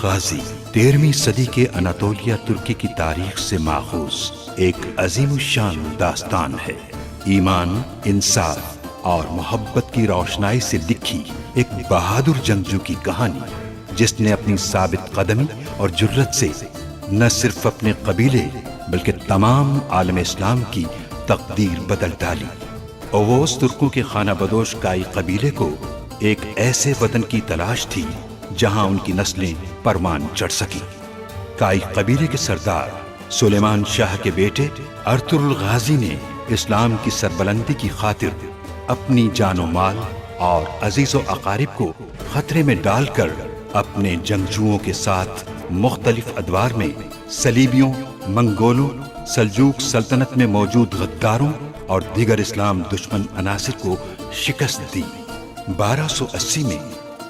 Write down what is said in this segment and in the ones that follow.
गाजी 13वीं सदी के अनातोलिया तुर्की की तारीख से माखूज एक अजीमुशान दास्तान है। ईमान, इंसाफ और मोहब्बत की रोशनाई से लिखी एक बहादुर जंगजू की कहानी, जिसने अपनी साबित कदमी और जुर्रत से न सिर्फ अपने कबीले बल्कि तमाम आलम इस्लाम की तकदीर बदल डाली। ओवोस तुर्कों के खाना बदोश काई कबीले को एक ऐसे वतन की तलाश थी जहां उनकी नस्लें परवान चढ़ सकी। काई कबीले के सरदार सुलेमान शाह के बेटे अर्तुगरुल गाजी ने इस्लाम की सरबलंदी की खातिर अपनी जानो माल और अजीजो अकारिब को खतरे में डालकर अपने जंगजुओं के साथ मुख्तलिफ अदवार में सलीबियों, मंगोलों, सल्जूक सल्तनत में मौजूद गद्दारों और दीगर इस्लाम दुश्मन अनासिर को शिकस्त दी। 1280 में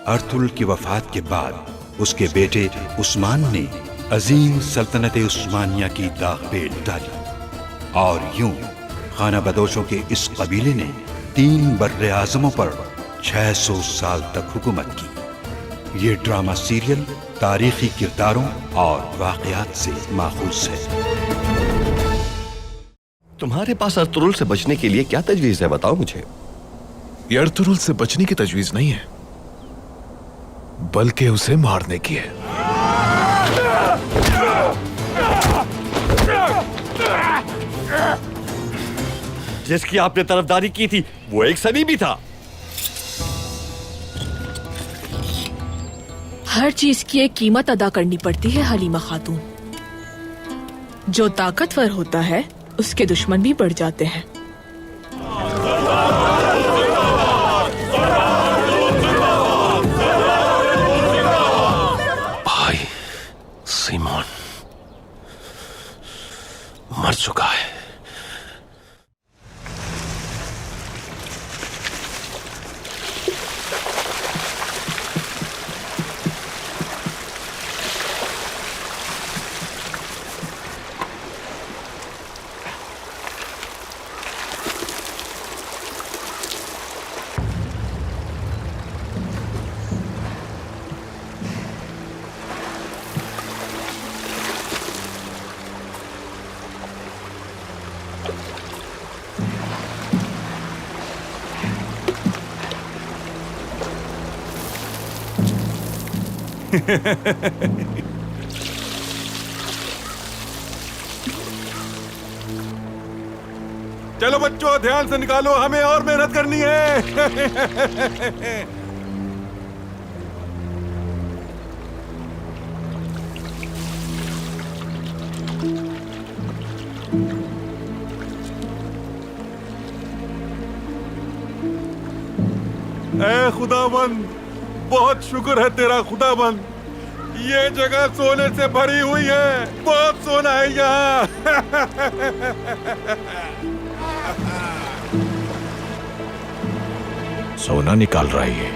अर्तुगरुल की वफात के बाद उसके बेटे उस्मान ने अजीम सल्तनत उस्मानिया की दाग पेट डाली और यूं खाना बदोशों के इस कबीले ने 3 बर्रे आज़मों पर 600 साल तक हुकूमत की। ये ड्रामा सीरियल तारीखी किरदारों और वाक़यात से माखूज है। तुम्हारे पास अर्तुगरुल से बचने के लिए क्या तजवीज है, बताओ मुझे। ये अर्तुगरुल से बचने की तजवीज नहीं है, बल्कि उसे मारने की है। जिसकी आपने तरफदारी की थी वो एक सलीबी था। हर चीज की एक कीमत अदा करनी पड़ती है हलीमा खातून। जो ताकतवर होता है उसके दुश्मन भी बढ़ जाते हैं। भाई सीमोन मर चुका है। चलो बच्चों, ध्यान से निकालो, हमें और मेहनत करनी है। ऐ खुदाबंद, बहुत शुक्र है तेरा खुदाबंद। ये जगह सोने से भरी हुई है, बहुत सोना है यहाँ। सोना निकाल रहा है ये।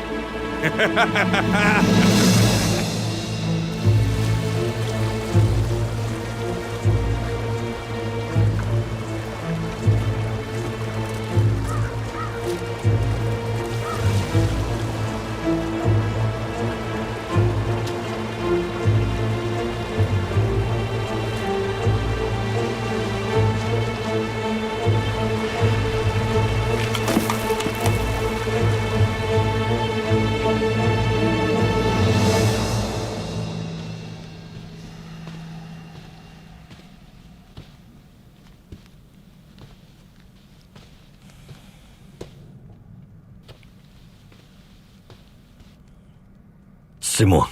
सिमोन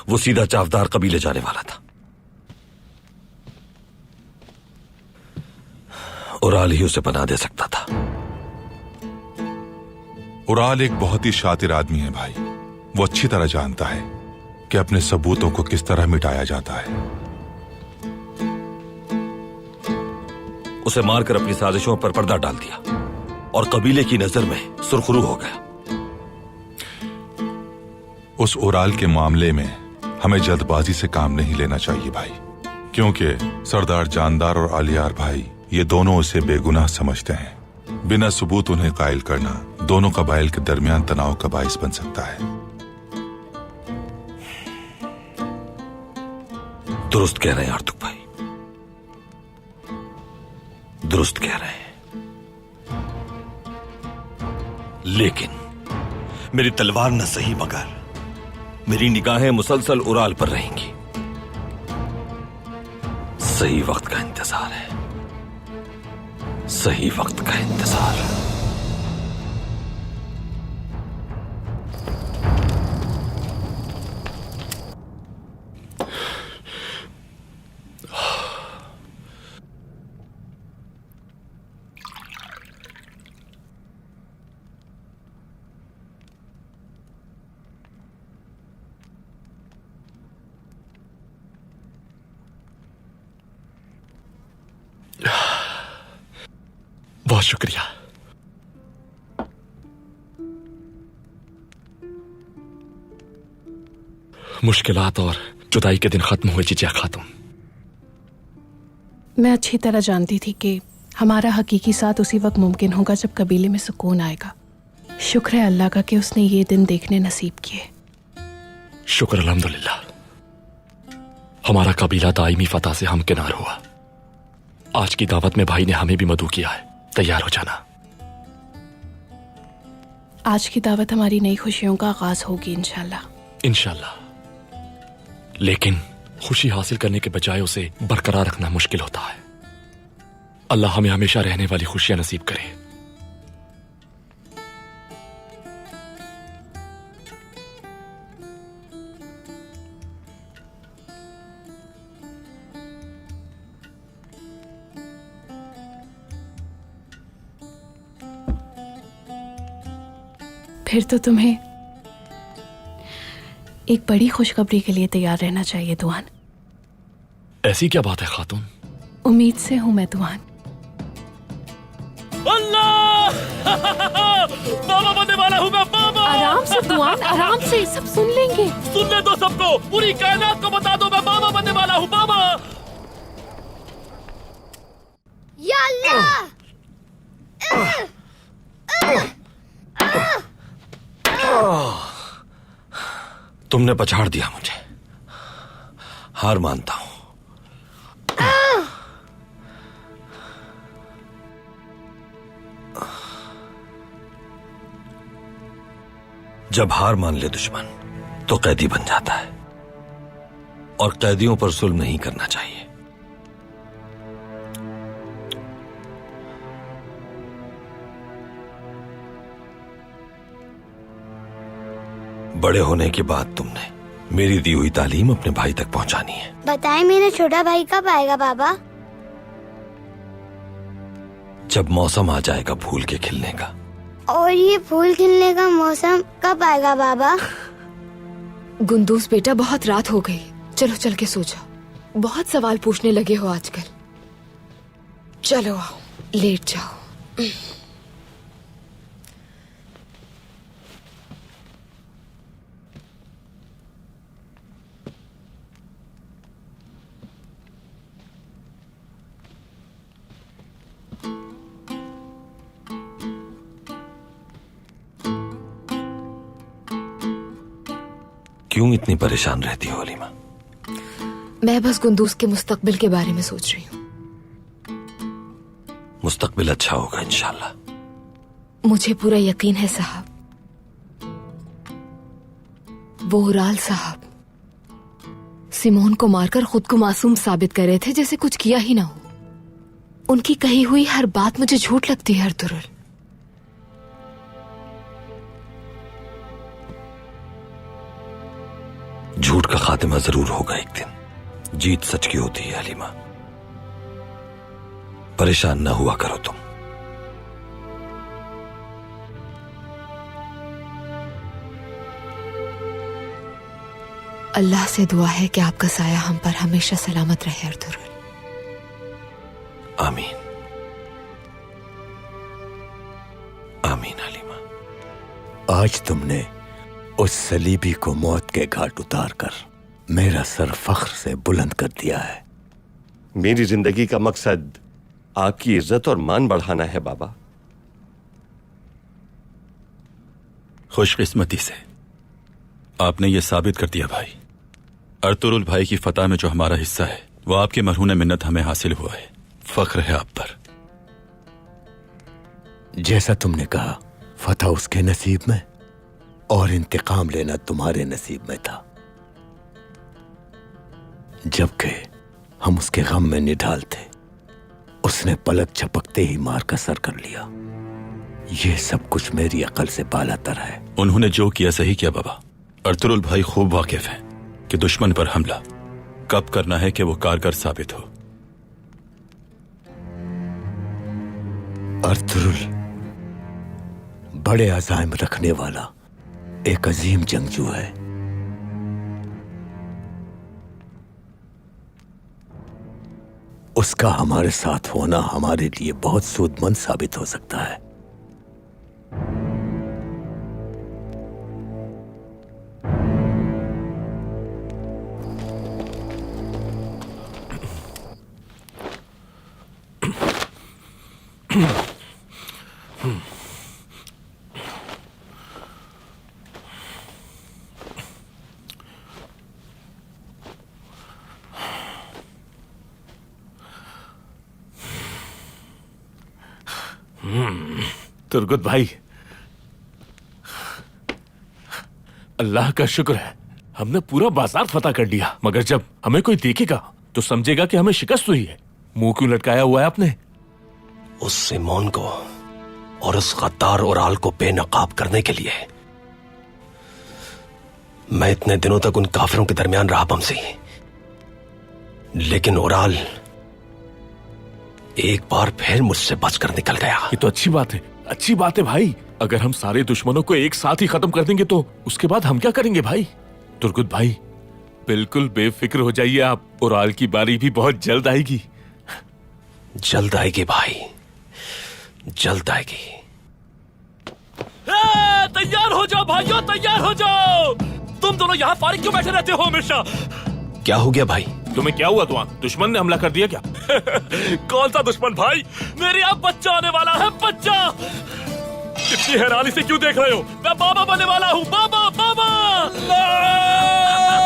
वो सीधा चावदार कबीले जाने वाला था। उराल ही उसे बना दे सकता था। उराल एक बहुत ही शातिर आदमी है भाई। वो अच्छी तरह जानता है कि अपने सबूतों को किस तरह मिटाया जाता है। उसे मारकर अपनी साजिशों पर पर्दा डाल दिया और कबीले की नजर में सुरखरू हो गया। उस उराल के मामले में हमें जल्दबाजी से काम नहीं लेना चाहिए भाई, क्योंकि सरदार जानदार और आलियार भाई ये दोनों उसे बेगुनाह समझते हैं। बिना सबूत उन्हें कायल करना दोनों कबाइल के दरमियान तनाव का बाइस बन सकता है। दुरुस्त कह रहे हैं आर्तुक भाई, दुरुस्त कह रहे हैं। लेकिन मेरी तलवार न सही मगर मेरी निगाहें मुसलसल उराल पर रहेंगी। सही वक्त का इंतजार है, सही वक्त का इंतजार। बहुत शुक्रिया। मुश्किलात और जुदाई के दिन खत्म हुए जिजिया खातून। मैं अच्छी तरह जानती थी कि हमारा हकीकी साथ उसी वक्त मुमकिन होगा जब कबीले में सुकून आएगा। शुक्र है अल्लाह का कि उसने ये दिन देखने नसीब किए। शुक्र अल्हम्दुलिल्लाह। हमारा कबीला दायमी फतह से हमकिनार हुआ। आज की दावत में भाई ने हमें भी मदऊ किया है, तैयार हो जाना। आज की दावत हमारी नई खुशियों का आगाज होगी इंशाल्लाह। इंशाल्लाह। लेकिन खुशी हासिल करने के बजाय उसे बरकरार रखना मुश्किल होता है। अल्लाह हमें हमेशा रहने वाली खुशियां नसीब करे। फिर तो तुम्हें एक बड़ी खुशखबरी के लिए तैयार रहना चाहिए दुआन। ऐसी क्या बात है खातून? उम्मीद से हूं मैं दुआन। अल्लाह! बाबा बनने वाला हूं मैं, बाबा! आराम से दुआन, आराम से, सब सुन लेंगे। सुनने दो सबको, पूरी कायनात को बता दो मैं बाबा बनने वाला हूं, बाबा! या अल्लाह! तुमने पछाड़ दिया मुझे, हार मानता हूं। जब हार मान ले दुश्मन तो कैदी बन जाता है, और कैदियों पर जुल्म नहीं करना चाहिए। बड़े होने के बाद तुमने मेरी दी हुई तालीम अपने भाई तक पहुंचानी है। बताएं मेरा छोटा भाई कब आएगा बाबा? जब मौसम आ जाएगा फूल के खिलने का। और ये फूल खिलने का मौसम कब आएगा बाबा? गुंदूस बेटा, बहुत रात हो गई, चलो चल के सो जाओ। बहुत सवाल पूछने लगे हो आजकल। चलो आओ, लेट जाओ। क्यों इतनी परेशान रहती हो हलीमा? मैं बस गुंदूस के मुस्तकबिल के बारे में सोच रही हूँ। मुस्तकबिल अच्छा होगा इंशाल्लाह। मुझे पूरा यकीन है साहब। वो उराल साहब सिमोन को मारकर खुद को मासूम साबित कर रहे थे, जैसे कुछ किया ही ना हो। उनकी कही हुई हर बात मुझे झूठ लगती है अर्तुगरुल। झूठ का खात्मा जरूर होगा एक दिन। जीत सच की होती है हलीमा। परेशान ना हुआ करो तुम। अल्लाह से दुआ है कि आपका साया हम पर हमेशा सलामत रहे अर्तुगरुल। आमीन आमीन हलीमा। आज तुमने उस सलीबी को मौत के घाट उतार कर मेरा सर फख्र से बुलंद कर दिया है। मेरी जिंदगी का मकसद आपकी इज्जत और मान बढ़ाना है बाबा। खुशकिस्मती से आपने यह साबित कर दिया भाई, अर्तुरुल भाई की फतह में जो हमारा हिस्सा है वो आपके मरहून मिन्नत हमें हासिल हुआ है। फख्र है आप पर। जैसा तुमने कहा, फतह उसके नसीब में और इंतकाम लेना तुम्हारे नसीब में था, जबकि हम उसके गम में निढाल थे। उसने पलक झपकते ही मार का सर कर लिया। यह सब कुछ मेरी अकल से बालातर है। उन्होंने जो किया सही किया बाबा। अर्तुरुल भाई खूब वाकिफ हैं कि दुश्मन पर हमला कब करना है कि वो कारगर साबित हो। अर्तुरुल बड़े अज़ाइम रखने वाला एक अजीम जंगजू है। उसका हमारे साथ होना हमारे लिए बहुत सूदमंद साबित हो सकता है। तुर्गुत भाई, अल्लाह का शुक्र है हमने पूरा बाजार फतह कर लिया। मगर जब हमें कोई देखेगा तो समझेगा कि हमें शिकस्त हुई है। मुंह क्यों लटकाया हुआ है आपने? उस सिमोन को और उस गद्दार ओराल को बेनकाब करने के लिए मैं इतने दिनों तक उन काफिरों के दरमियान रहा बमसी, लेकिन ओराल एक बार फिर मुझसे बचकर निकल गया। ये तो अच्छी बात है, अच्छी बात है भाई। अगर हम सारे दुश्मनों को एक साथ ही खत्म कर देंगे तो उसके बाद हम क्या करेंगे भाई? तुर्गुत भाई, बिल्कुल बेफिक्र हो जाइए आप। ओराल की बारी भी बहुत जल्द आएगी। जल्द आएगी भाई, जल्द आएगी। तैयार हो जाओ भाइयों, तैयार हो जाओ। तुम दोनों यहाँ फारिग क्यों बैठे रहते हो हमेशा? क्या हो गया भाई? तुम्हें क्या हुआ? दुश्मन ने हमला कर दिया क्या? कौन सा दुश्मन भाई? मेरे यहाँ बच्चा आने वाला है, बच्चा। इतनी हैरानी से क्यों देख रहे हो? मैं बाबा बनने वाला हूँ। बाबा, बाबा।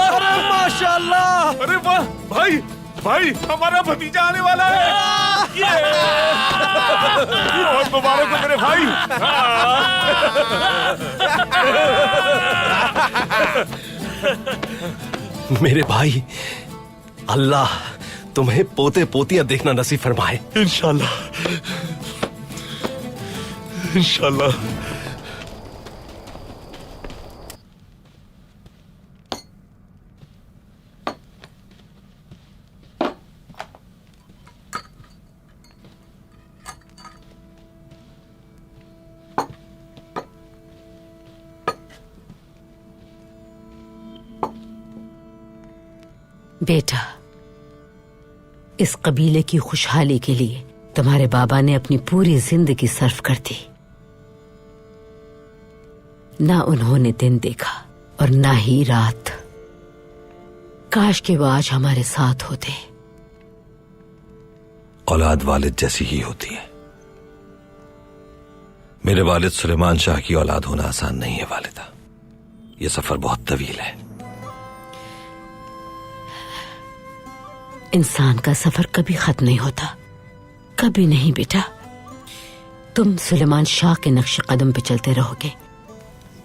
अरे माशाल्लाह! अरे वाह भाई, भाई हमारा भतीजा आने वाला है। बहुत मुबारक हो मेरे भाई। मेरे भाई, अल्लाह तुम्हें पोते पोतियां देखना नसीब फरमाए। इंशाल्लाह, इंशाल्लाह। बेटा, इस कबीले की खुशहाली के लिए तुम्हारे बाबा ने अपनी पूरी जिंदगी सर्फ कर दी। ना उन्होंने दिन देखा और ना ही रात। काश कि वो आज हमारे साथ होते। औलाद वालिद जैसी ही होती है। मेरे वालिद सुलेमान शाह की औलाद होना आसान नहीं है वालिदा। यह सफर बहुत तवील है। इंसान का सफर कभी खत्म नहीं होता, कभी नहीं बेटा। तुम सुलेमान शाह के नक्शे कदम पे चलते रहोगे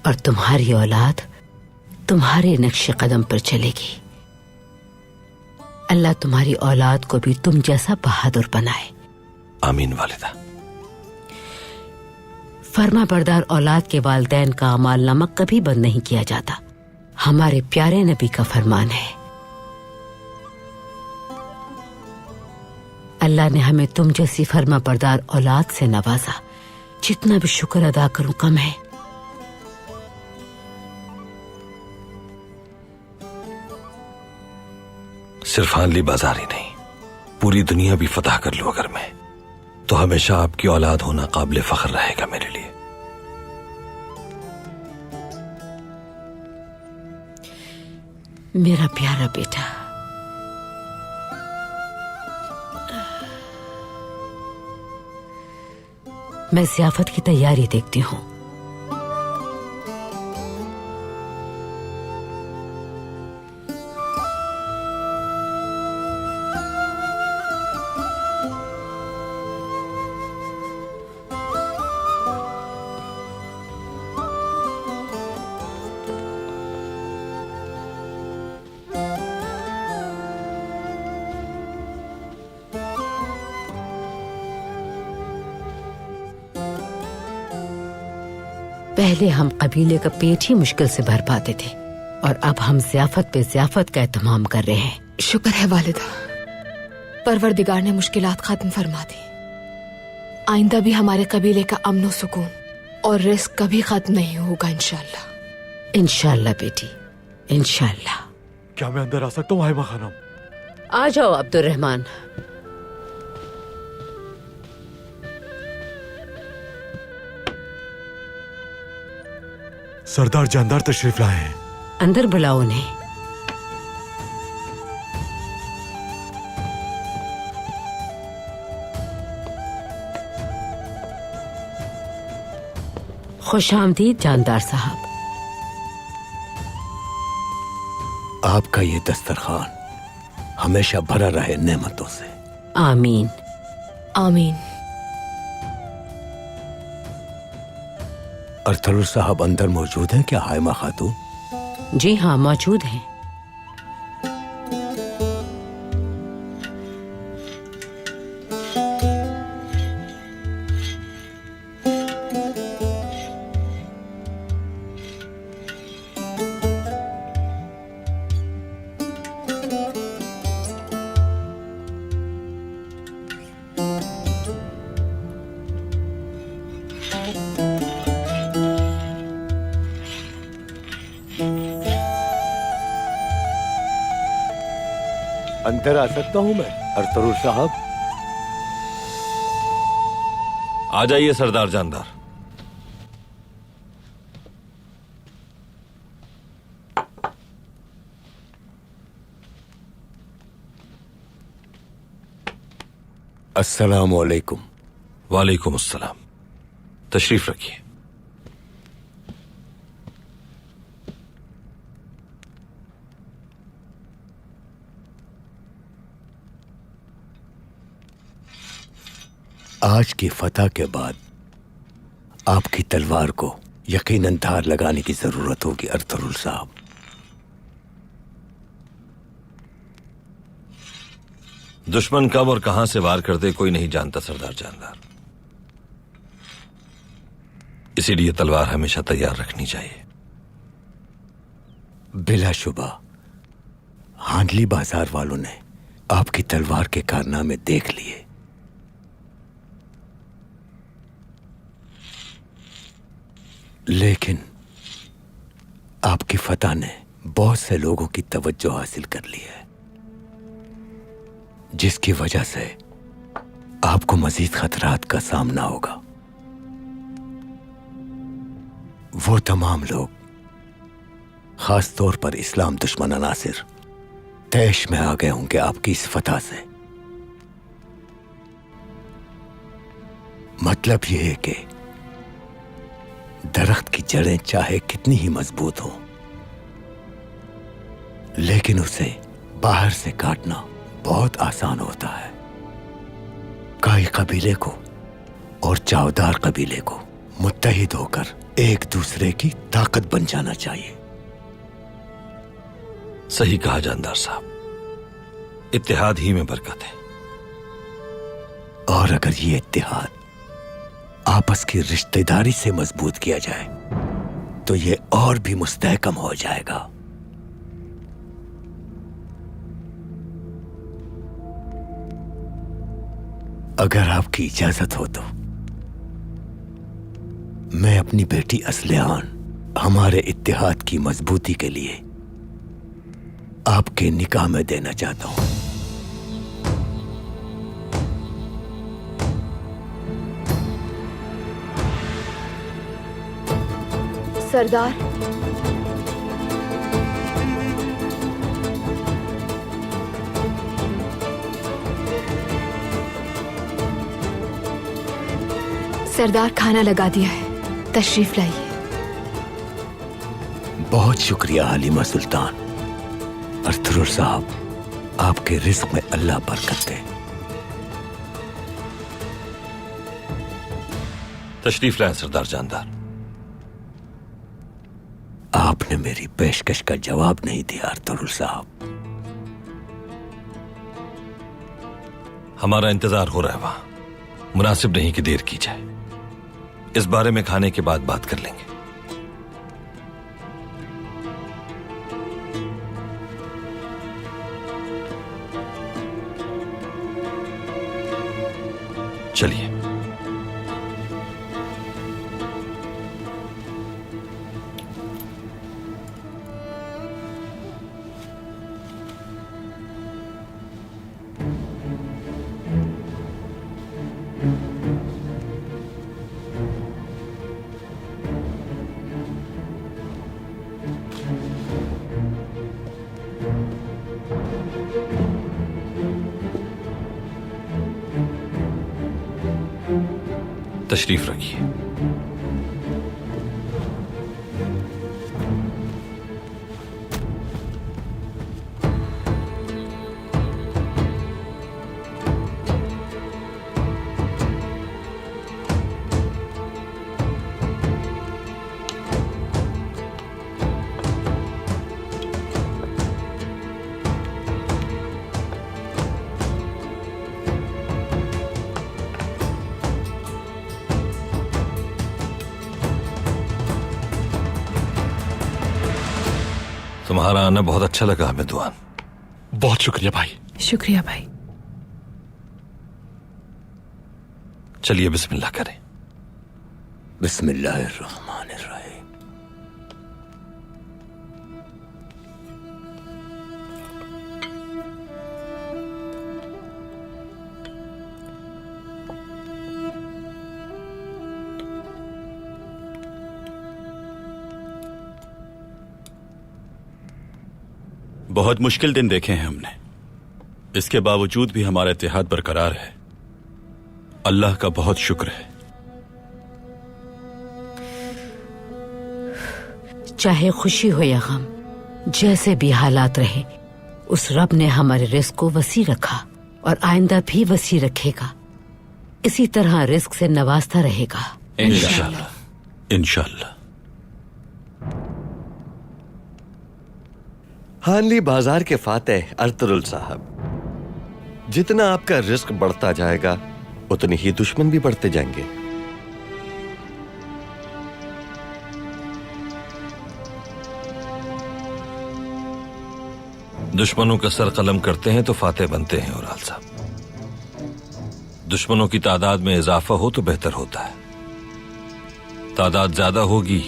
और तुम्हारी औलाद तुम्हारे नक्शे कदम पर चलेगी। अल्लाह तुम्हारी औलाद को भी तुम जैसा बहादुर बनाए। आमीन वालिदा। फर्मा बरदार औलाद के वालिदैन का अमाल नामा कभी बंद नहीं किया जाता। हमारे प्यारे नबी का फरमान है। अल्लाह ने हमें तुम जैसी फर्मा बरदार औलाद से नवाजा। जितना भी शुक्र अदा करूं कम है। सिर्फ हानली बाजार ही नहीं, पूरी दुनिया भी फतह कर लूं अगर मैं, तो हमेशा आपकी औलाद होना काबिल फख्र रहेगा मेरे लिए। मेरा प्यारा बेटा, मैं ज़ियाफत की तैयारी देखती हूँ। पहले हम कबीले का पेट ही मुश्किल से भर पाते थे और अब हम ज़ियाफत पे ज़ियाफत का एहतमाम कर रहे हैं। शुक्र है वालिदा, परवरदिगार ने मुश्किलात खत्म फरमा दी। आइंदा भी हमारे कबीले का अमन सुकून और रिस्क कभी खत्म नहीं होगा इंशाल्लाह। इंशाल्लाह बेटी, इंशाल्लाह। क्या मैं अंदर आ सकता हूँ हाइमा खानम? आ जाओ अब्दुर्रहमान। सरदार जानदार तशरीफ लाए हैं। अंदर बुलाओ उन्हें। खुश आमदीद जानदार साहब। आपका ये दस्तरखान हमेशा भरा रहे नेमतों से। आमीन आमीन। अर्थरुल साहब अंदर मौजूद हैं क्या हाइमा खातून? जी हाँ, मौजूद हैं। अंदर आ सकता हूं मैं अर्थरुल साहब? आ जाइए सरदार जानदार। अस्सलामु अलैकुम। वालेकुम अस्सलाम। तशरीफ रखिए। आज की फतह के बाद आपकी तलवार को यकीनन धार लगाने की जरूरत होगी अर्थरुल साहब। दुश्मन कब और कहां से वार कर दे कोई नहीं जानता सरदार जानदार, इसीलिए तलवार हमेशा तैयार रखनी चाहिए। बिलाशुबा हांडली बाजार वालों ने आपकी तलवार के कारनामे देख लिए। लेकिन आपकी फतह ने बहुत से लोगों की तवज्जो हासिल कर ली है, जिसकी वजह से आपको मजीद खतरात का सामना होगा। वो तमाम लोग, खास तौर पर इस्लाम दुश्मन अनासिर, तैश में आ गए होंगे आपकी इस फतह से। मतलब यह है कि दरख्त की जड़ें चाहे कितनी ही मजबूत हो, लेकिन उसे बाहर से काटना बहुत आसान होता है। काई कबीले को और चावदार कबीले को मुत्तहिद होकर एक दूसरे की ताकत बन जाना चाहिए। सही कहा जानदार साहब, इत्तेहाद ही में बरकत है। और अगर ये इत्तेहाद आपस की रिश्तेदारी से मजबूत किया जाए तो ये और भी मुस्तहकम हो जाएगा। अगर आपकी इजाजत हो तो मैं अपनी बेटी असलियान हमारे इत्तेहाद की मजबूती के लिए आपके निकाह में देना चाहता हूं। सरदार, सरदार खाना लगा दिया है, तशरीफ लाइए। बहुत शुक्रिया हालिमा सुल्तान। अर्थरुल साहब, आपके रिस्क में अल्लाह बरकत दे। तशरीफ लाएं सरदार जानदार। आपने मेरी पेशकश का जवाब नहीं दिया अर्थरुल साहब। हमारा इंतजार हो रहा है वहां, मुनासिब नहीं कि देर की जाए। इस बारे में खाने के बाद बात कर लेंगे। चलिए। तशरीफ रखिए। तुम्हारा आना बहुत अच्छा लगा हमें दुआन। बहुत शुक्रिया भाई। शुक्रिया भाई। चलिए बिस्मिल्लाह करें। बिस्मिल्लाहिर्रहमानिर्रहीम। बहुत मुश्किल दिन देखे हैं हमने, इसके बावजूद भी हमारा इत्तेहाद बरकरार है। अल्लाह का बहुत शुक्र है। चाहे खुशी हो या गम, जैसे भी हालात रहे, उस रब ने हमारे रिस्क को वसी रखा और आइंदा भी वसी रखेगा। इसी तरह रिस्क से नवाजता रहेगा इंशाअल्लाह। इंशाअल्लाह। हानली बाजार के फातेह अर्तुरुल साहब, जितना आपका रिस्क बढ़ता जाएगा उतने ही दुश्मन भी बढ़ते जाएंगे। दुश्मनों का सर कलम करते हैं तो फातेह बनते हैं उराल साहब। दुश्मनों की तादाद में इजाफा हो तो बेहतर होता है। तादाद ज्यादा होगी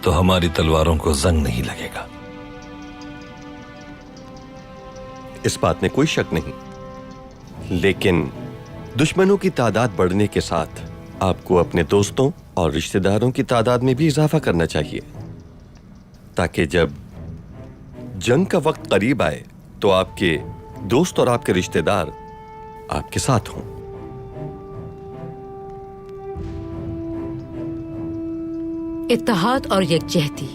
तो हमारी तलवारों को जंग नहीं लगेगा। इस बात में कोई शक नहीं, लेकिन दुश्मनों की तादाद बढ़ने के साथ आपको अपने दोस्तों और रिश्तेदारों की तादाद में भी इजाफा करना चाहिए, ताकि जब जंग का वक्त करीब आए तो आपके दोस्त और आपके रिश्तेदार आपके साथ हों। इत्तेहाद और यकजहती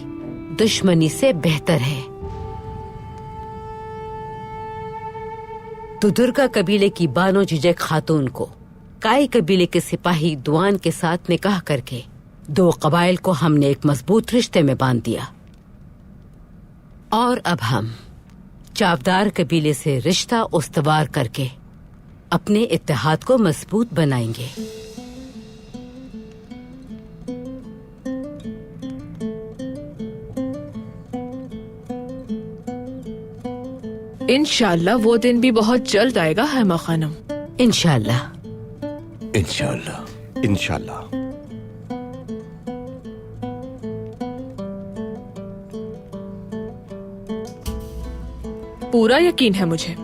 दुश्मनी से बेहतर है। तो दुर्गा कबीले की बानो जिजक खातून को काई कबीले के सिपाही दुआन के साथ निकाह करके दो कबाइल को हमने एक मजबूत रिश्ते में बांध दिया, और अब हम चावदार कबीले से रिश्ता उस्तवार करके अपने इत्तेहाद को मजबूत बनाएंगे। इंशाअल्लाह वो दिन भी बहुत जल्द आएगा हैमा खानम। इंशाअल्लाह। इंशाअल्लाह। इंशाअल्लाह। पूरा यकीन है मुझे,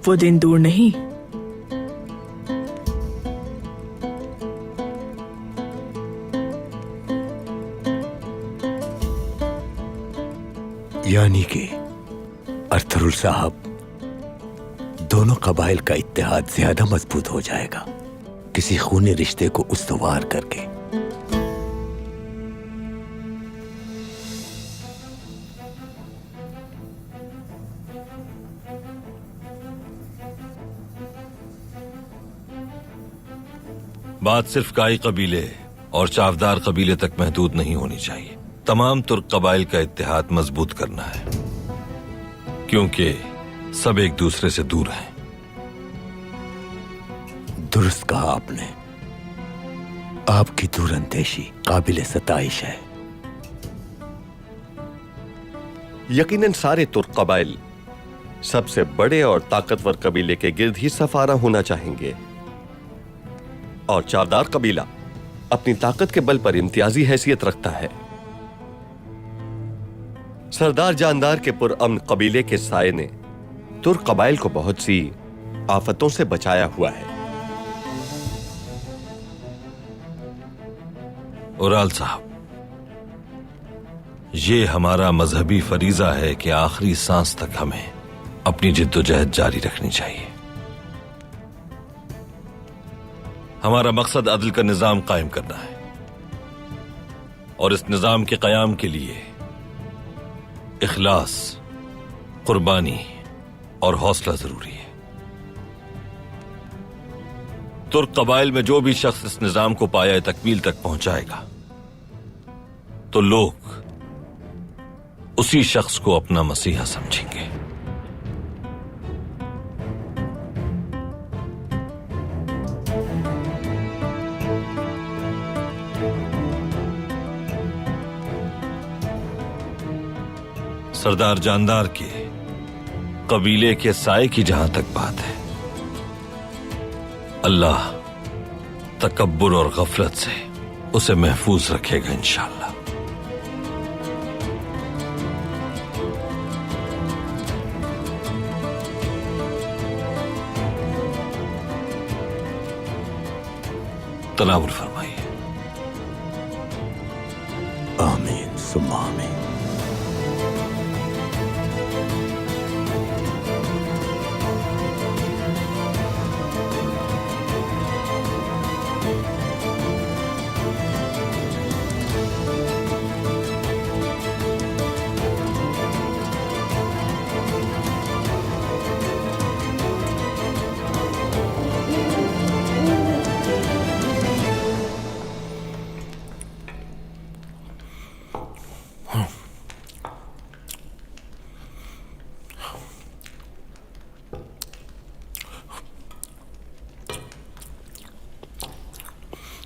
वो दिन दूर नहीं। यानी कि अर्थरुल साहब, दोनों कबाइल का इत्तेहाद ज्यादा मजबूत हो जाएगा किसी खूनी रिश्ते को उस्तवार करके। बात सिर्फ काई कबीले और चावदार कबीले तक महदूद नहीं होनी चाहिए। तमाम तुर्क कबाइल का इत्तेहाद मजबूत करना है, क्योंकि सब एक दूसरे से दूर हैं। दुरुस्त कहा आपने। आपकी दूरंदेशी काबिल सताइश है। यकीनन सारे तुर्क कबाइल सबसे बड़े और ताकतवर कबीले के गिर्द ही सफारा होना चाहेंगे, और चावदार कबीला अपनी ताकत के बल पर इम्तियाजी हैसियत रखता है। सरदार जानदार के पुरअमन कबीले के साये ने तुर्क कबाइल को बहुत सी आफतों से बचाया हुआ है। उराल साहब, ये हमारा मजहबी फरीजा है कि आखिरी सांस तक हमें अपनी जिद्दोजहद जारी रखनी चाहिए। हमारा मकसद अदल का निजाम कायम करना है और इस निजाम के कयाम के लिए इखलास, कुर्बानी और हौसला जरूरी है। तुर्क कबाइल में जो भी शख्स इस निजाम को पाया तकमील तक पहुंचाएगा तो लोग उसी शख्स को अपना मसीहा समझेंगे। सरदार जानदार के कबीले के साये की जहां तक बात है, अल्लाह तकब्बुर और गफलत से उसे महफूज रखेगा इंशाअल्लाह। तनावुल फरमाइए। आमीन सुम्मा आमीन।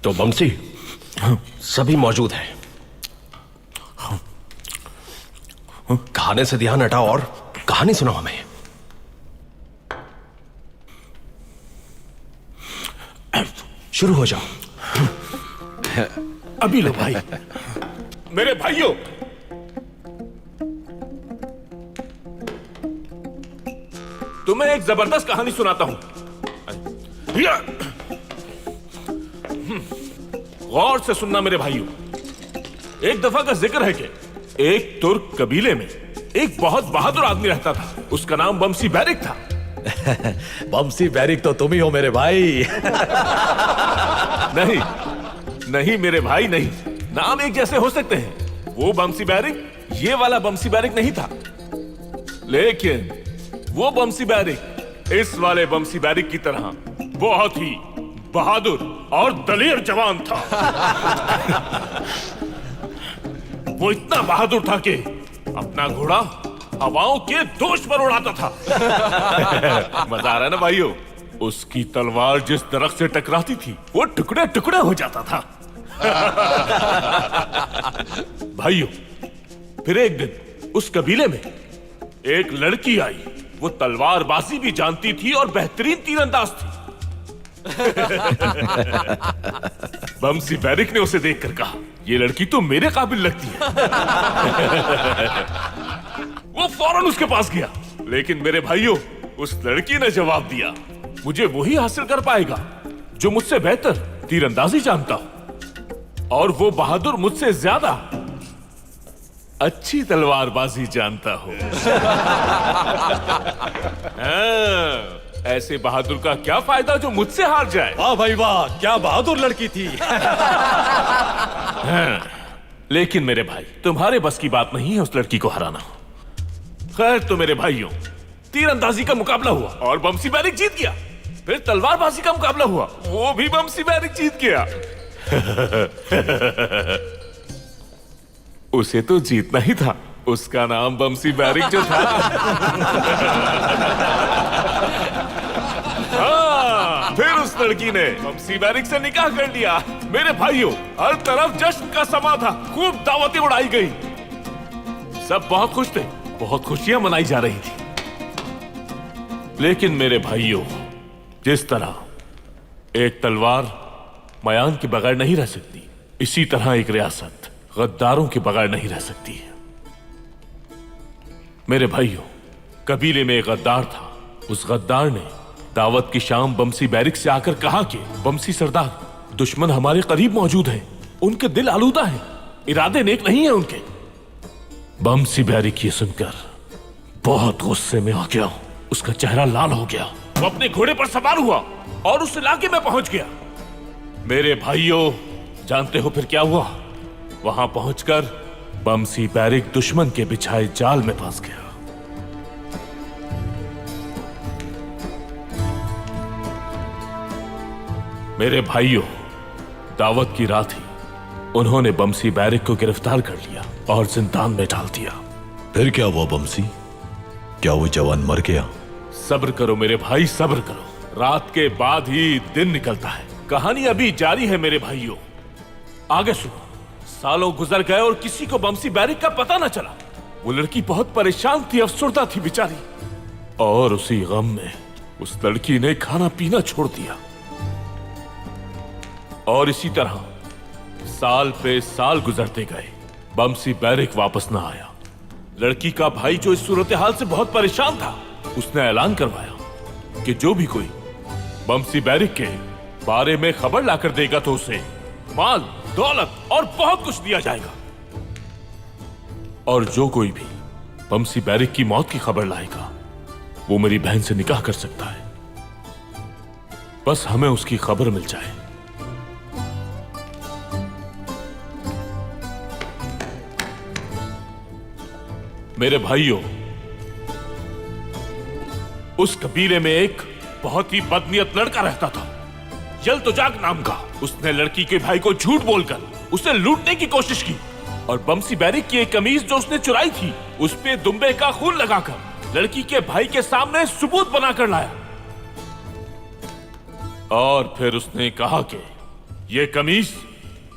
तो बमसी सभी मौजूद हैं। खाने से ध्यान हटाओ और कहानी सुनाओ हमें। शुरू हो जाओ। अभी लो भाई। मेरे भाइयों, तुम्हें एक जबरदस्त कहानी सुनाता हूं। गौर से सुनना मेरे भाइयों। एक दफा का जिक्र है कि एक तुर्क कबीले में एक बहुत बहादुर आदमी रहता था। उसका नाम बमसी बैरिक था। बमसी बैरिक तो तुम ही हो मेरे भाई। नहीं नहीं मेरे भाई, नहीं। नाम एक जैसे हो सकते हैं। वो बमसी बैरिक ये वाला बमसी बैरिक नहीं था, लेकिन वो बमसी बैरिक इस वाले बमसी बैरिक की तरह बहुत ही बहादुर और दलेर जवान था। वो इतना बहादुर था कि अपना घोड़ा हवाओं के दोष पर उड़ाता था। मजा आ रहा है ना भाइयों? उसकी तलवार जिस दरख्त से टकराती थी वो टुकड़े टुकड़े हो जाता था। भाइयों, फिर एक दिन उस कबीले में एक लड़की आई। वो तलवारबाजी भी जानती थी और बेहतरीन तीरंदाज थी। बमसी बैरिक ने उसे देखकर कहा, ये लड़की तो मेरे काबिल लगती है। वो फौरन उसके पास गया, लेकिन मेरे भाइयों उस लड़की ने जवाब दिया, मुझे वही हासिल कर पाएगा जो मुझसे बेहतर तीरंदाजी जानता हो और वो बहादुर मुझसे ज्यादा अच्छी तलवारबाजी जानता हो। ऐसे बहादुर का क्या फायदा जो मुझसे हार जाए। वाह भाई वाह, क्या बहादुर लड़की थी। लेकिन मेरे भाई, तुम्हारे बस की बात नहीं है उस लड़की को हराना। खैर, तो मेरे भाइयों, तीरंदाजी का मुकाबला हुआ और बमसी बैरिक जीत गया। फिर तलवारबाजी का मुकाबला हुआ, वो भी बमसी बैरिक जीत गया। उसे तो जीतना ही था, उसका नाम बमसी बैरिक जो था। हाँ, फिर उस लड़की ने बमसी बैरिक से निकाह कर लिया। मेरे भाइयों, हर तरफ जश्न का समा था, खूब दावतें उड़ाई गई। सब बहुत खुश थे, बहुत खुशियां मनाई जा रही थी। लेकिन मेरे भाइयों, जिस तरह एक तलवार मयान के बगैर नहीं रह सकती, इसी तरह एक रियासत गद्दारों के बगैर नहीं रह सकती। मेरे भाइयों, कबीले में एक गद्दार था। उस गद्दार ने दावत की शाम बमसी बैरिक से आकर कहा कि बमसी सरदार, दुश्मन हमारे करीब मौजूद है, उनके दिल आलूदा है, इरादे नेक नहीं है उनके। बमसी बैरिक ये सुनकर बहुत गुस्से में आ गया, उसका चेहरा लाल हो गया। वो अपने घोड़े पर सवार हुआ और उस इलाके में पहुंच गया। मेरे भाइयों, जानते हो फिर क्या हुआ? वहां पहुंचकर बमसी बैरिक दुश्मन के बिछाए जाल में फंस गया। मेरे भाइयों, दावत की रात ही उन्होंने बमसी बैरिक को गिरफ्तार कर लिया और जिंदान में डाल दिया। फिर क्या हुआ बमसी? क्या वो जवान मर गया? सब्र करो मेरे भाई, सब्र करो। रात के बाद ही दिन निकलता है। कहानी अभी जारी है मेरे भाइयों, आगे सुनो। सालों गुजर गए और किसी को बमसी बैरिक का पता न चला। वो लड़की बहुत परेशान थी, अफसुर्दा थी बेचारी, और उसी गम में उस लड़की ने खाना पीना छोड़ दिया। और इसी तरह साल पे साल गुजरते गए, बमसी बैरिक वापस ना आया। लड़की का भाई जो इस सूरत हाल से बहुत परेशान था, उसने ऐलान करवाया कि जो भी कोई बमसी बैरिक के बारे में खबर लाकर देगा तो उसे माल, दौलत और बहुत कुछ दिया जाएगा। और जो कोई भी बमसी बैरिक की मौत की खबर लाएगा, वो मेरी बहन से निकाह कर सकता है, बस हमें उसकी खबर मिल जाए। मेरे भाइयों, उस कबीले में एक बहुत ही बदनीयत लड़का रहता था, यल्तुजाक नाम का। उसने लड़की के भाई को झूठ बोलकर उसे लूटने की कोशिश की और बमसी बैरिक की एक कमीज जो उसने चुराई थी, उस पे दुम्बे का खून लगाकर लड़की के भाई के सामने सबूत बनाकर लाया। और फिर उसने कहा कि यह कमीज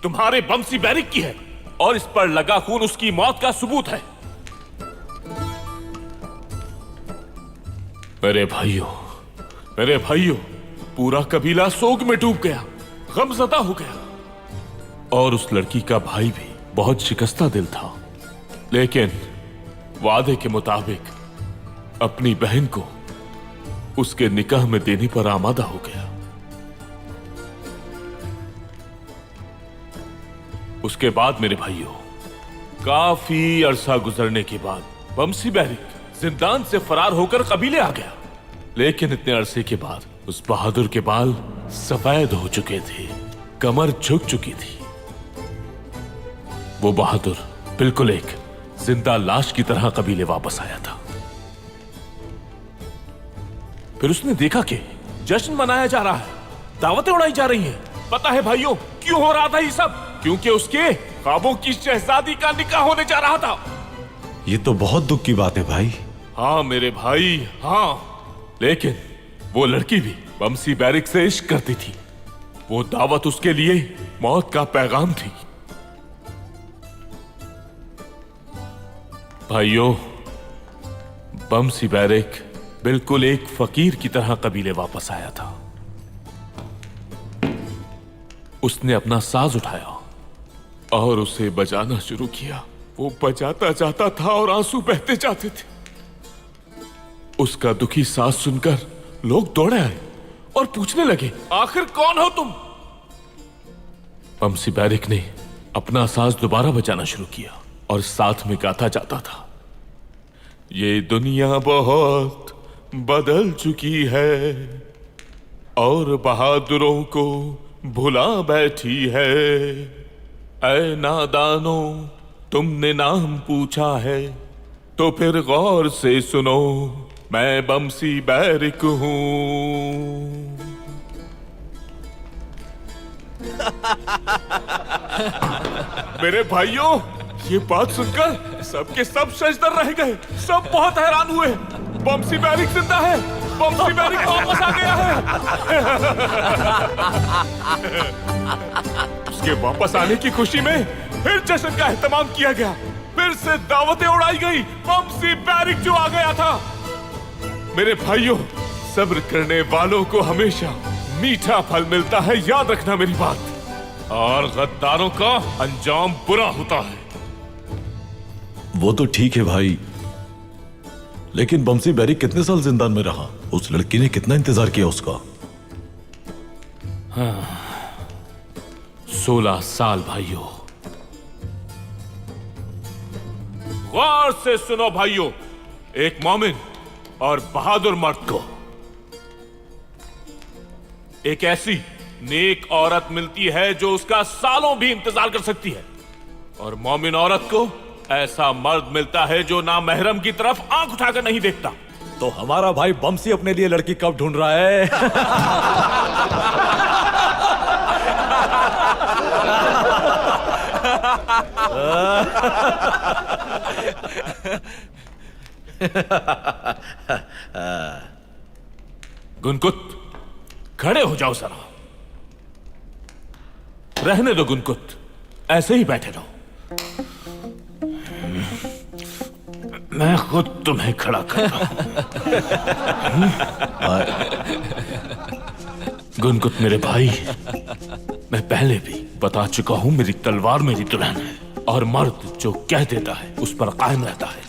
तुम्हारे बमसी बैरिक की है और इस पर लगा खून उसकी मौत का सबूत है। मेरे भाइयों, पूरा कबीला सोग में डूब गया, गमज़दा हो गया। और उस लड़की का भाई भी बहुत शिकस्ता दिल था, लेकिन वादे के मुताबिक अपनी बहन को उसके निकाह में देने पर आमादा हो गया। उसके बाद मेरे भाइयों, काफी अरसा गुजरने के बाद बमसी बैरिक जिंदान से फरार होकर कबीले आ गया। लेकिन इतने अरसे के बाद उस बहादुर के बाल सफेद हो चुके थे, कमर झुक चुकी थी। वो बहादुर बिल्कुल एक जिंदा लाश की तरह कबीले वापस आया था। फिर उसने देखा कि जश्न मनाया जा रहा है, दावतें उड़ाई जा रही हैं। पता है भाइयों क्यों हो रहा था ये सब? क्योंकि उसके ख्वाबों की शहजादी का निकाह होने जा रहा था। ये तो बहुत दुख की बात है भाई। हाँ मेरे भाई, हाँ। लेकिन वो लड़की भी बमसी बैरिक से इश्क करती थी। वो दावत उसके लिए मौत का पैगाम थी। भाइयों, बमसी बैरिक बिल्कुल एक फकीर की तरह कबीले वापस आया था। उसने अपना साज उठाया और उसे बजाना शुरू किया। वो बजाता जाता था और आंसू बहते जाते थे। उसका दुखी साज सुनकर लोग दौड़े आए और पूछने लगे, आखिर कौन हो तुम? बमसी बैरिक ने अपना साज दोबारा बजाना शुरू किया और साथ में गाता जाता था, ये दुनिया बहुत बदल चुकी है और बहादुरों को भुला बैठी है। ऐ नादानों, तुमने नाम पूछा है तो फिर गौर से सुनो, मैं बमसी बैरिक हूं। मेरे भाइयों, ये बात सुनकर सबके सब सजदर रह गए। सब बहुत हैरान हुए। बमसी बैरिक जिंदा है, बमसी बैरिक वापस आ गया है। उसके वापस आने की खुशी में फिर जश्न का एहतमाम किया गया। फिर से दावतें उड़ाई गई। बमसी बैरिक जो आ गया था। मेरे भाइयों, सब्र करने वालों को हमेशा मीठा फल मिलता है, याद रखना मेरी बात। और गद्दारों का अंजाम बुरा होता है। वो तो ठीक है भाई, लेकिन बमसी बैरी कितने साल जिंदान में रहा? उस लड़की ने कितना इंतजार किया उसका? 16 साल भाइयों। गौर से सुनो भाइयों, एक मोमिन और बहादुर मर्द को एक ऐसी नेक औरत मिलती है जो उसका सालों भी इंतजार कर सकती है, और मोमिन औरत को ऐसा मर्द मिलता है जो ना महरम की तरफ आंख उठाकर नहीं देखता। तो हमारा भाई बमसी अपने लिए लड़की कब ढूंढ रहा है? गुनकुत, खड़े हो जाओ जरा। रहने दो गुनकुत, ऐसे ही बैठे रहो। मैं खुद तुम्हें खड़ा कर रहा हूं। गुनकुत मेरे भाई, मैं पहले भी बता चुका हूं, मेरी तलवार मेरी दुल्हन है, और मर्द जो कह देता है उस पर कायम रहता है।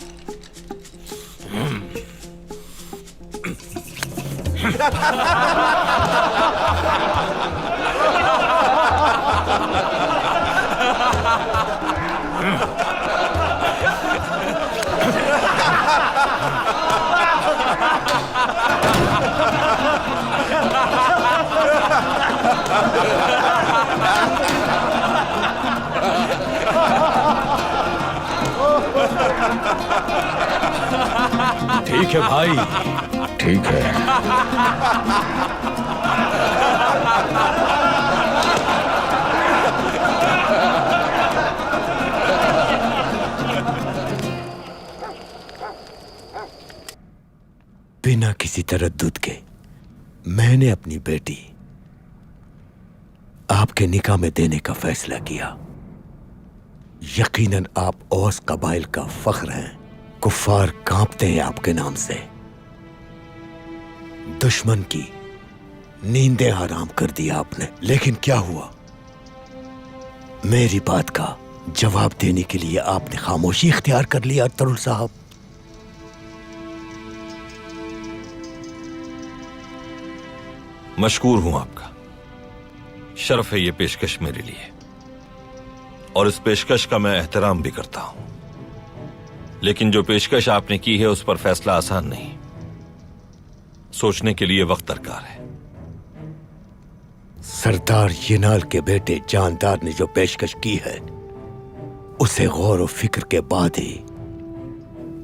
ठीक है भाई, ठीक है। बिना किसी तरद्दुद के मैंने अपनी बेटी आपके निकाह में देने का फैसला किया। यकीनन आप औस कबाइल का फख्र हैं। कुफ्फार कांपते हैं आपके नाम से। दुश्मन की नींदें हराम कर दिया आपने, लेकिन क्या हुआ? मेरी बात का जवाब देने के लिए आपने खामोशी इख्तियार कर लिया अख्तरुल साहब। मशकूर हूं आपका, शर्फ है ये पेशकश मेरे लिए, और इस पेशकश का मैं एहतराम भी करता हूं। लेकिन जो पेशकश आपने की है उस पर फैसला आसान नहीं, सोचने के लिए वक्त दरकार है। सरदार यिनाल के बेटे जानदार ने जो पेशकश की है उसे गौर और फिक्र के बाद ही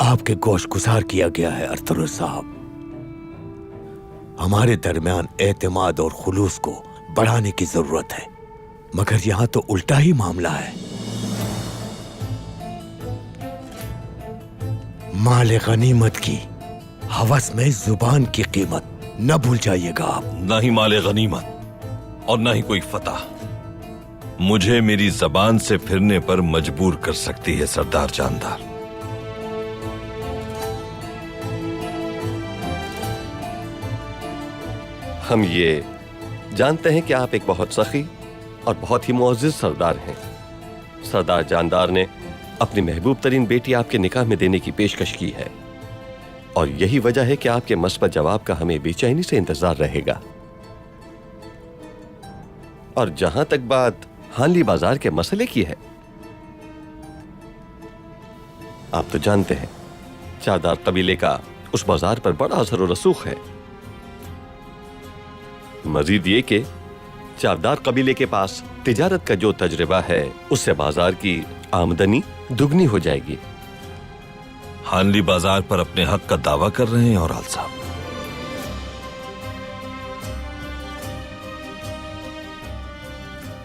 आपके गोशगुजार किया गया है अख्तरुल साहब। हमारे दरमियान एतमाद और खुलूस को बढ़ाने की जरूरत है, मगर यहां तो उल्टा ही मामला है। माल गनीमत की हवस में जुबान की कीमत न भूल जाइएगा आप। ना ही माले गनीमत और ना ही कोई फतह मुझे मेरी जबान से फिरने पर मजबूर कर सकती है सरदार जानदार। हम ये जानते हैं कि आप एक बहुत सखी और बहुत ही मुअज्जिज सरदार हैं। सरदार जानदार ने अपनी महबूब तरीन बेटी आपके निकाह में देने की पेशकश की है, और यही वजह है कि आपके मस्बत जवाब का हमें बेचैनी से इंतजार रहेगा। और जहां तक बात हानली बाजार के मसले की है, आप तो जानते हैं चारदार कबीले का उस बाजार पर बड़ा असर और रसूख है। मजीद ये कि चारदार कबीले के पास तिजारत का जो तजर्बा है उससे बाजार की आमदनी दुगनी हो जाएगी। हानली बाजार पर अपने हक का दावा कर रहे हैं और साहब,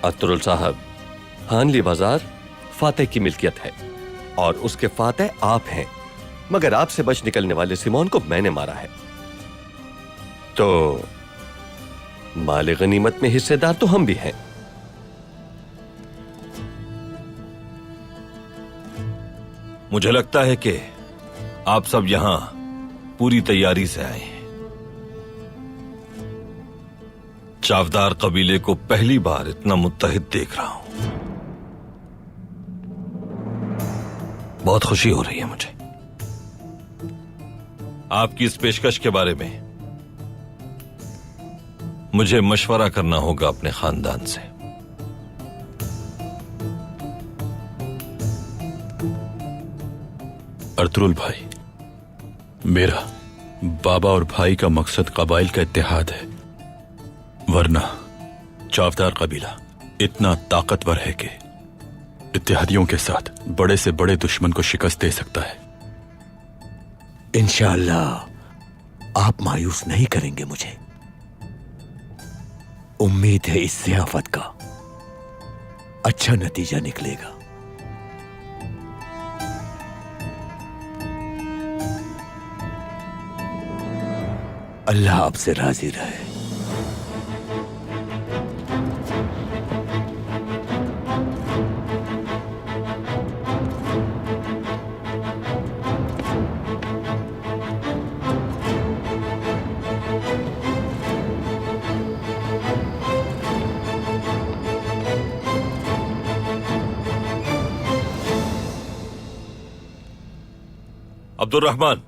अख्तरुल साहब, हानली बाजार फातेह की मिल्कियत है और उसके फातेह आप हैं, मगर आपसे बच निकलने वाले सिमोन को मैंने मारा है, तो माले गनीमत में हिस्सेदार तो हम भी हैं। मुझे लगता है कि आप सब यहां पूरी तैयारी से आए हैं। चावदार कबीले को पहली बार इतना मुत्तहिद देख रहा हूं। बहुत खुशी हो रही है मुझे। आपकी इस पेशकश के बारे में मुझे मशवरा करना होगा अपने खानदान से। अर्तुरुल भाई, मेरा बाबा और भाई का मकसद कबाइल का इत्तेहाद है, वरना चावदार कबीला इतना ताकतवर है कि इत्तेहादियों के साथ बड़े से बड़े दुश्मन को शिकस्त दे सकता है। इंशाअल्लाह आप मायूस नहीं करेंगे मुझे। उम्मीद है इस ज़ियाफत का अच्छा नतीजा निकलेगा। अल्लाह आपसे राजी रहे। अब्दुल रहमान,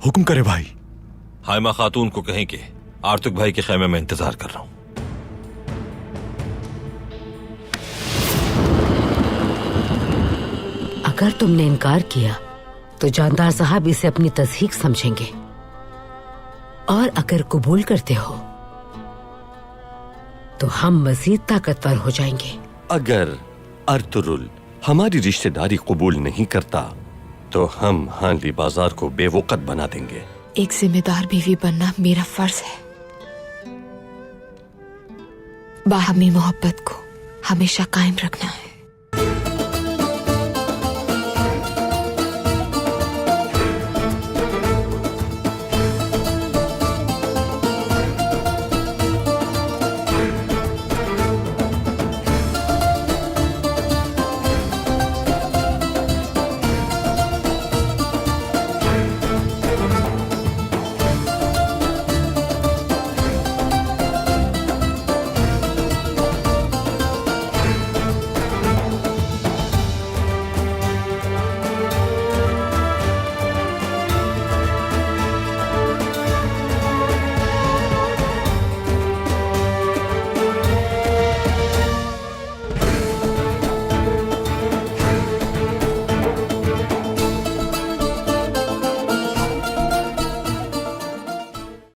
हुक्म करे भाई। हाइमा खातून को कहें कि आर्तुक भाई के खेमे में इंतजार कर रहा हूं। अगर तुमने इनकार किया तो जानदार साहब इसे अपनी तस्दीक समझेंगे, और अगर कबूल करते हो तो हम मजीद ताकतवर हो जाएंगे। अगर अर्तुरुल हमारी रिश्तेदारी कबूल नहीं करता तो हम हांली बाजार को बेवकत बना देंगे। एक जिम्मेदार बीवी बनना मेरा फर्ज है। बाहमी मोहब्बत को हमेशा कायम रखना है।